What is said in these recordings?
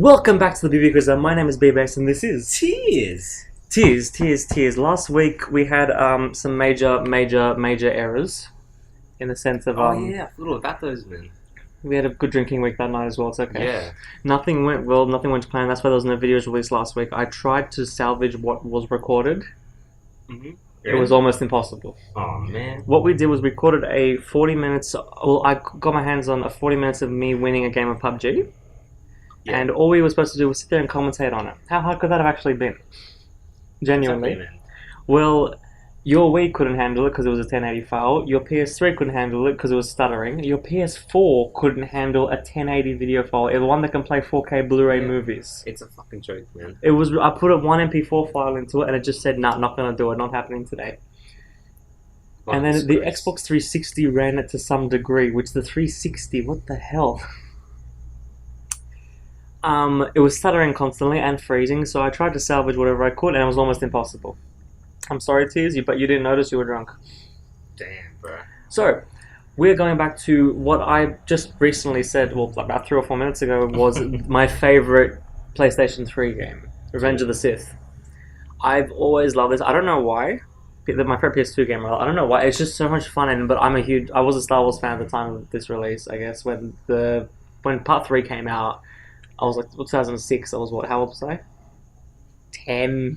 Welcome back to the Bubico Zone. My name is B-Bass and this is Tears. Last week we had some major errors in the sense of Oh yeah, I forgot about those, man. we had a good drinking week that night as well. It's okay. Yeah. Nothing went well. Nothing went to plan. That's why there was no videos released last week. I tried to salvage what was recorded. Mm-hmm. It was almost impossible. Oh man. What we did was we recorded a 40 minutes. Well, I got my hands on a 40 minutes of me winning a game of PUBG. Yeah. And all we were supposed to do was sit there and commentate on it. How hard could that have actually been? Genuinely. Exactly, man. Well, your Wii couldn't handle it because it was a 1080 file. Your PS3 couldn't handle it because it was stuttering. Your PS4 couldn't handle a 1080 video file. It was one that can play 4K Blu-ray movies. It's a fucking joke, man. It was. I put a 1 MP4 file into it and it just said, nah, not gonna do it, not happening today. And then the Xbox 360 ran it to some degree, which the 360, what the hell? It was stuttering constantly and freezing, so I tried to salvage whatever I could, and it was almost impossible. I'm sorry, Tears, but you didn't notice you were drunk. Damn, bro. So, we're going back to what I just recently said, well, about 3 or 4 minutes ago, was my favorite PlayStation 3 game, Revenge of the Sith. I've always loved this. I don't know why. My favorite PS2 game, I don't know why. It's just so much fun, but I was a Star Wars fan at the time of this release, I guess, when Part 3 came out. I was like 2006. I was what? How old was I? 10,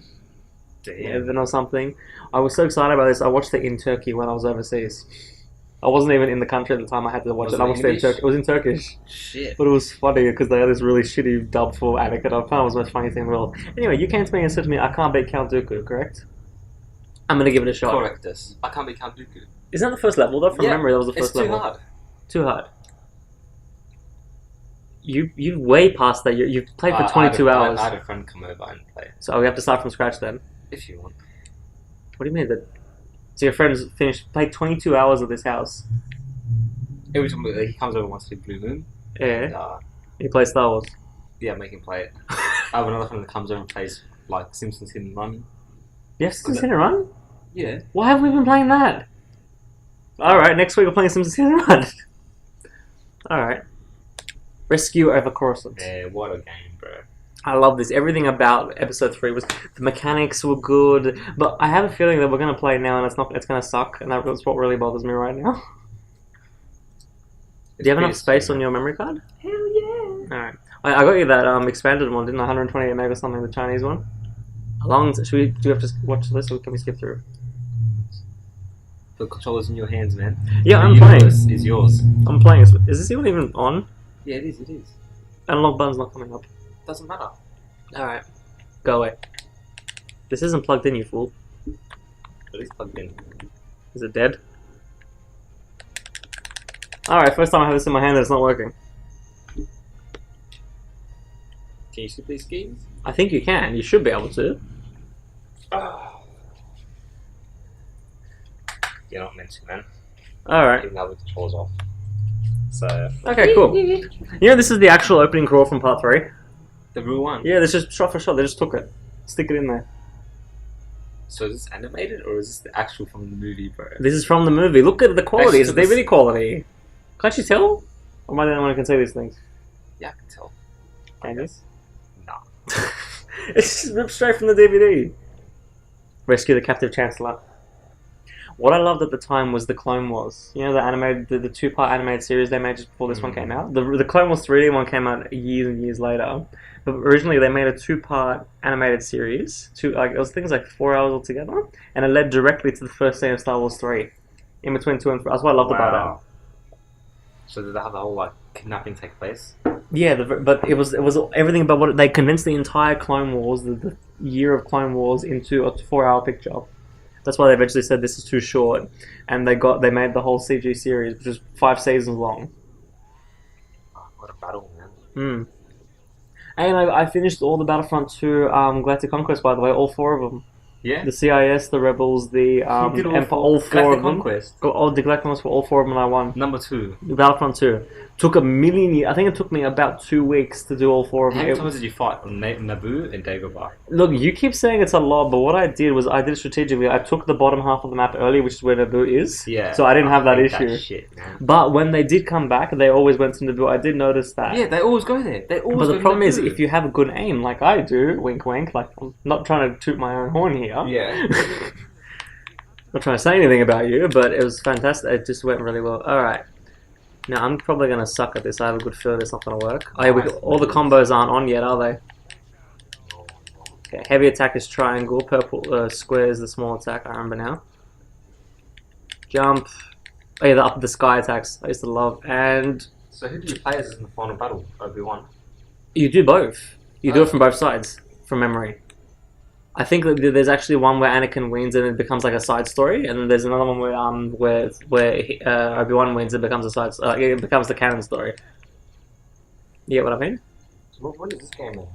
11 or something. I was so excited about this. I watched it in Turkey when I was overseas. I wasn't even in the country at the time. I had to watch it. I watched it in Turkish. It was in Turkish. Shit. But it was funny because they had this really shitty dub for Anakin. I found it was the most funny thing in the world. Anyway, you came to me and said to me, "I can't beat Count Dooku," correct? I'm gonna give it a shot. Correct this. I can't be Count Dooku. Isn't that the first level though? From memory, that was the first level. It's too hard. Too hard. You way past that. You've played for 22 hours. I had a friend come over and play. So we have to start from scratch then. If you want. What do you mean that? So your friends played 22 hours of this house. Every time he comes over once in Blue Moon. Yeah. And, you play Star Wars. yeah, make him play it. I have another friend that comes over and plays like Simpsons Hit and Run. Yes, Simpsons Hit and Run? Yeah. Why have we been playing that? Alright, next week we're playing Simpsons Hit and Run. Alright. Rescue over Coruscant. Yeah, what a game, bro. I love this. Everything about episode 3 was the mechanics were good, but I have a feeling that we're gonna play it now and it's gonna suck, and that's what really bothers me right now. Do you have enough space on your memory card? Hell yeah. Alright. I got you that expanded one, didn't I? 128 meg or something, the Chinese one. Do you have to watch this or can we skip through? The controller's in your hands, man. Yeah, The I'm playing. universe is yours. I'm playing. Is this even on? Yeah, it is. Analog button's not coming up. Doesn't matter. Alright. Go away. This isn't plugged in, you fool. It is plugged in. Is it dead? Alright, first time I have this in my hand and it's not working. Can you see these schemes? I think you can. You should be able to. You're not meant to, man. Alright. Even though the controls off. So. Okay, cool. You know, this is the actual opening crawl from part 3. The real one? Yeah, this just shot for shot. They just took it. Stick it in there. So is this animated or is this the actual from the movie, bro? This is from the movie. Look at the quality. It's Actually, DVD quality. Can't you tell? Or am I the only one who can say these things? Yeah, I can tell. Can you? Nah. It's just ripped straight from the DVD. Rescue the Captive Chancellor. What I loved at the time was the Clone Wars. You know, the 2-part animated series they made just before this one came out? The Clone Wars 3D one came out years and years later. But originally they made a 2-part animated series. It was things like 4 hours altogether. And it led directly to the first scene of Star Wars 3. In between 2 and 3. That's what I loved about it. So did they have the whole like kidnapping take place? Yeah, but it was everything about what they condensed the entire Clone Wars, the year of Clone Wars, into a 4-hour picture. That's why they eventually said this is too short, and they made the whole CG series, which is 5 seasons long. Oh, what a battle, man! And I finished all the Battlefront 2 Galactic Conquest, by the way, all 4 of them. Yeah. The CIS, the Rebels, the Empire, all 4 of them. Conquest. All the Galactic Conquest for all 4 of them, and I won. Number 2. Battlefront 2. Took a million years. I think it took me about 2 weeks to do all 4 of How them. many times did you fight on Naboo and Dagobah? Look, you keep saying it's a lot, but what I did was I did it strategically. I took the bottom half of the map early, which is where Naboo is. Yeah. So I didn't have that hate issue. Shit, man. But when they did come back, they always went to Naboo. I did notice that. Yeah, they always go there. They always But go the to problem is, Naboo. if you have a good aim, like I do, wink wink, like I'm not trying to toot my own horn here. Yeah. Not trying to say anything about you, but it was fantastic. It just went really well. Alright. Now, I'm probably going to suck at this. I have a good feeling it's not going to work. Oh, yeah, all the combos aren't on yet, are they? Okay, heavy attack is triangle. Purple square is the small attack. I remember now. Jump. Oh, yeah, the up the sky attacks. I used to love. And So who do you play as in the final battle? Obi-Wan? you do both. You do it from both sides, from memory. I think that there's actually one where Anakin wins and it becomes like a side story, and then there's another one where Obi-Wan wins and it becomes a side. It becomes the canon story. You get what I mean? When is this game in?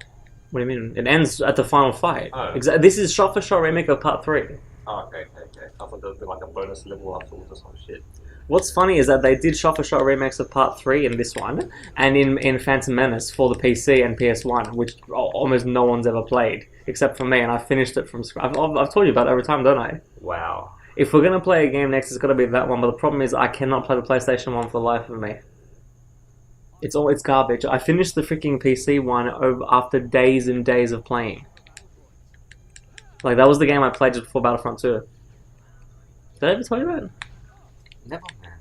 What do you mean? It ends at the final fight. Oh. This is shot for shot remake of Part 3. Oh, okay. I thought there would be like a bonus level afterwards or some shit. What's funny is that they did shot for shot remakes of Part 3 in this one, and in Phantom Menace for the PC and PS1, which almost no one's ever played, except for me, and I finished it from scratch. I've told you about it every time, don't I? Wow. If we're going to play a game next, it's got to be that one, but the problem is I cannot play the PlayStation 1 for the life of me. It's garbage. I finished the freaking PC one after days and days of playing. Like, that was the game I played just before Battlefront 2. Did I ever tell you that? Never, man.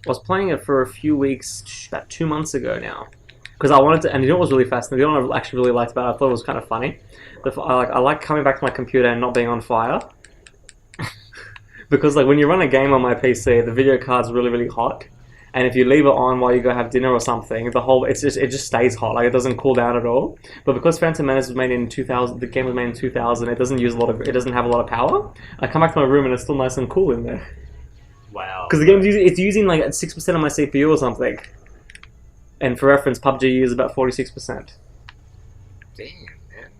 I was playing it for a few weeks, about 2 months ago now. Because I wanted to, and you know what was really fascinating? You know what I actually really liked about it? I thought it was kind of funny. I like coming back to my computer and not being on fire. Because like when you run a game on my PC, the video card's really, really hot. And if you leave it on while you go have dinner or something, it just stays hot. Like it doesn't cool down at all. But because Phantom Menace was made in 2000, the game was made in 2000. It doesn't have a lot of power. I come back to my room and it's still nice and cool in there. Wow. Because the game's using like 6% of my CPU or something. And for reference, PUBG uses about 46%. Damn, man.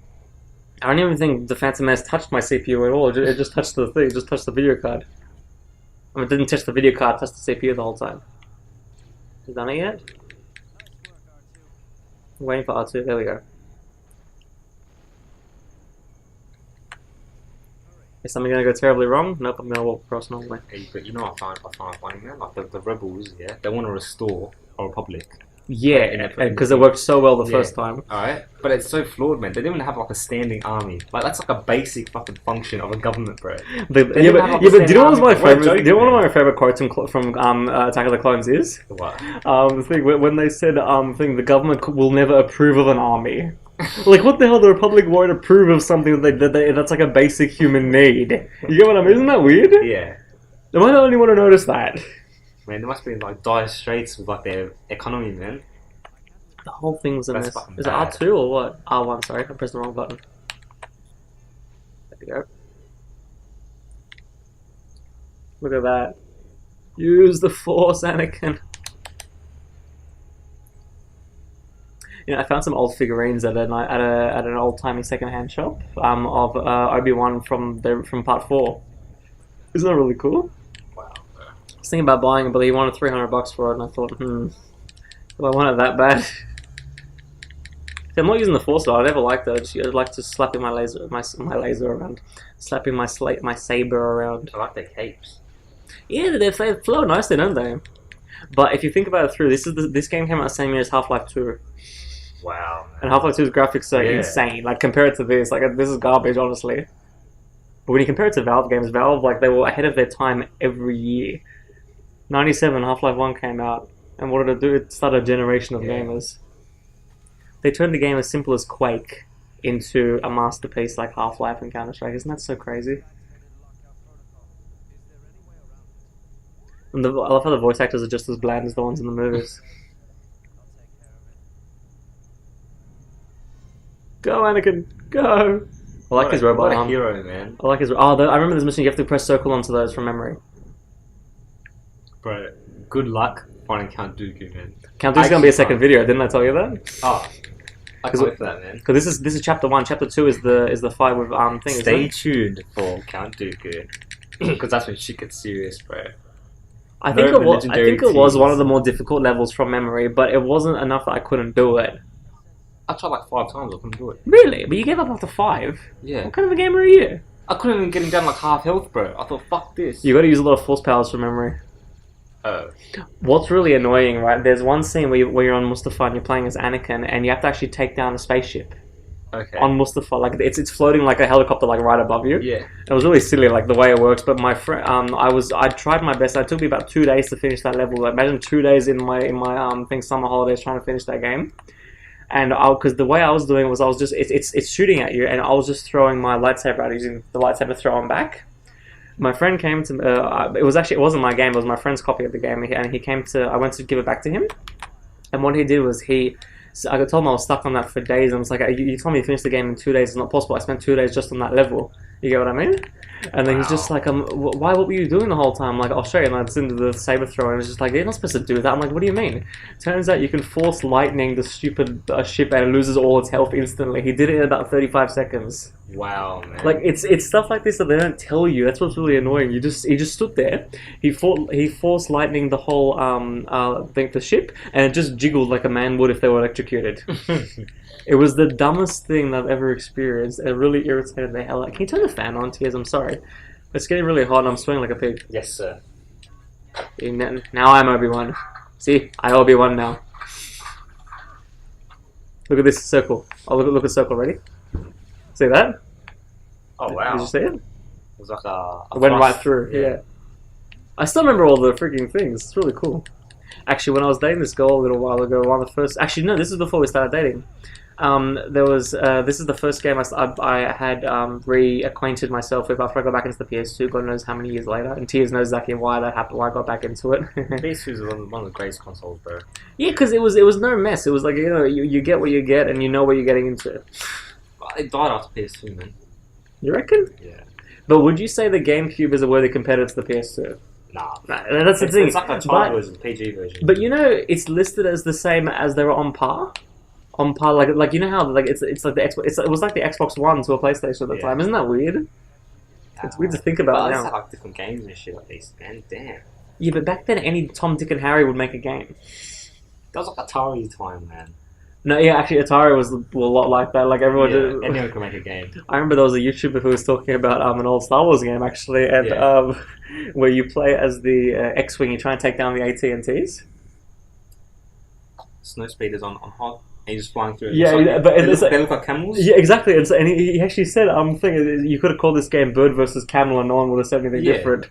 I don't even think the Phantom Menace touched my CPU at all. It just touched the thing. It just touched the video card. I mean, it didn't touch the video card. It touched the CPU the whole time. You done it yet? I'm waiting for R2. There we go. Is something gonna go terribly wrong? Nope, I'm gonna walk across normally. Hey, but you know what I find funny, man? Like the rebels, yeah, they want to restore a republic. Yeah, because it worked so well the first time. Alright, but it's so flawed, man. They didn't even have like a standing army. Like that's like a basic fucking function of a government, bro. But do you know what my favorite? Do you know one of my favorite quotes from Attack of the Clones is? What? The thing when they said the government will never approve of an army. Like what the hell? The Republic won't approve of something that's like a basic human need. You get what I mean? Isn't that weird? Yeah. Am I the only one to notice that? Man, they must be in like dire straits with like their economy, man. The whole thing was a That's mess. fucking Is it bad. R2 or what? R1, sorry. I pressed the wrong button. There we go. Look at that. Use the Force, Anakin. You know, I found some old figurines at an old-timey second-hand shop of Obi-Wan from Part 4. Isn't that really cool? Wow. I was thinking about buying it, but he wanted $300 for it, and I thought, do I want it that bad? See, I'm not using the Force though. I never liked it. I'd like to slapping my laser around, slapping my saber around. I like their capes. Yeah, they flow nicely, don't they? But if you think about it through, this game came out the same year as Half-Life 2. Wow. And Half-Life 2's graphics are insane. Like compared to this, like this is garbage, honestly. But when you compare it to Valve games, Valve like they were ahead of their time every year. 97, Half-Life 1 came out, and what did it do? It started a generation of gamers. They turned the game as simple as Quake into a masterpiece like Half-Life and Counter-Strike. Isn't that so crazy? And I love how the voice actors are just as bland as the ones in the movies. Go, Anakin, go! I like his robot arm. What a hero, man. I like his. I remember this mission. You have to press circle onto those from memory. Bro, good luck finding Count Dooku, man. Count Dooku's gonna be a second video. Didn't I tell you that? Oh, I can't wait for that, man. Because this is chapter 1. Chapter 2 is the fight with thing. Stay tuned for Count Dooku, because that's when shit gets serious, bro. I think it was. I think it was one of the more difficult levels from memory, but it wasn't enough that I couldn't do it. I tried like 5 times, I couldn't do it. Really? But you gave up after 5? Yeah. What kind of a gamer are you? I couldn't even get him down like half health, bro. I thought, fuck this. You gotta use a lot of force powers from memory. Oh. What's really annoying, right? There's one scene where you're on Mustafar and you're playing as Anakin, and you have to actually take down a spaceship. Okay. On Mustafar, like it's floating like a helicopter, like right above you. Yeah. It was really silly, like the way it works. But my friend, I tried my best. It took me about 2 days to finish that level. Like, imagine 2 days in my summer holidays trying to finish that game. And because the way I was doing was I was just it's shooting at you, and I was just throwing my lightsaber out, using the lightsaber throw back. My friend came to it wasn't my game, it was my friend's copy of the game, and he came to, I went to give it back to him, and what he did was I told him I was stuck on that for days, and I was like, you told me to finish the game in 2 days, it's not possible, I spent 2 days just on that level, you get what I mean? And then he's just like, why, what were you doing the whole time? I'm like, I'll show you, and I was into the saber throw, and it's just like, you're not supposed to do that. I'm like, what do you mean? Turns out you can force lightning the stupid ship, and it loses all its health instantly. He did it in about 35 seconons. Wow, man. Like, it's stuff like this that they don't tell you. That's what's really annoying. He just stood there. He forced lightning the whole the ship, and it just jiggled like a man would if they were electrocuted. It was the dumbest thing I've ever experienced. It really irritated the hell out. Can you turn the fan on, Tears? I'm sorry. It's getting really hot and I'm sweating like a pig. Yes, sir. Now I'm Obi-Wan. See? I Obi-Wan now. Look at this circle. Oh, look at circle. Ready? See that? Oh, wow. Did you see it? It was like a It went thrust. right through, yeah. I still remember all the freaking things. It's really cool. Actually, when I was dating this girl a little while ago, one of the first... Actually, no, this is before we started dating. This is the first game I had reacquainted myself with after I got back into the PS2. God knows how many years later, and Tears knows exactly why that happened. Why I got back into it. PS2 is one of the greatest consoles, bro. Yeah, because it was no mess. It was like, you know, you get what you get, and you know what you're getting into. It died after PS2, man. You reckon? Yeah. But would you say the GameCube is a worthy competitor to the PS2? Nah. That's the thing. It's like a child version, PG version. But you know, it's listed as the same as they were on par. On par, like you know how like it's like the Xbox. It was like the Xbox One to a PlayStation at the time. Isn't that weird? It's weird to think about now. They had like different games and shit like this, man. Damn. Yeah, but back then, any Tom, Dick, and Harry would make a game. That was like Atari's time, man. No, yeah, actually, Atari was a lot like that. Like everyone did. Anyone could make a game. I remember there was a YouTuber who was talking about an old Star Wars game actually, and where you play as the X-wing, you try and take down the AT&Ts. Snow speeders on hot. And he's just flying through. Yeah, but they look like camels. Yeah, exactly. And he actually said, you could have called this game Bird versus Camel, and no one would have said anything different.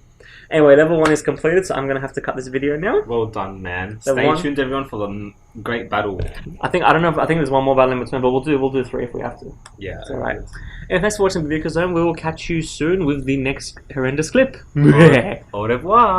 Anyway, level 1 is completed, so I'm gonna have to cut this video now. Well done, man. Level Stay tuned, everyone, for the great battle. I think there's one more battle in between, but we'll do 3 if we have to. Yeah, it's alright. And thanks for watching Bubico Zone. We will catch you soon with the next horrendous clip. Au revoir.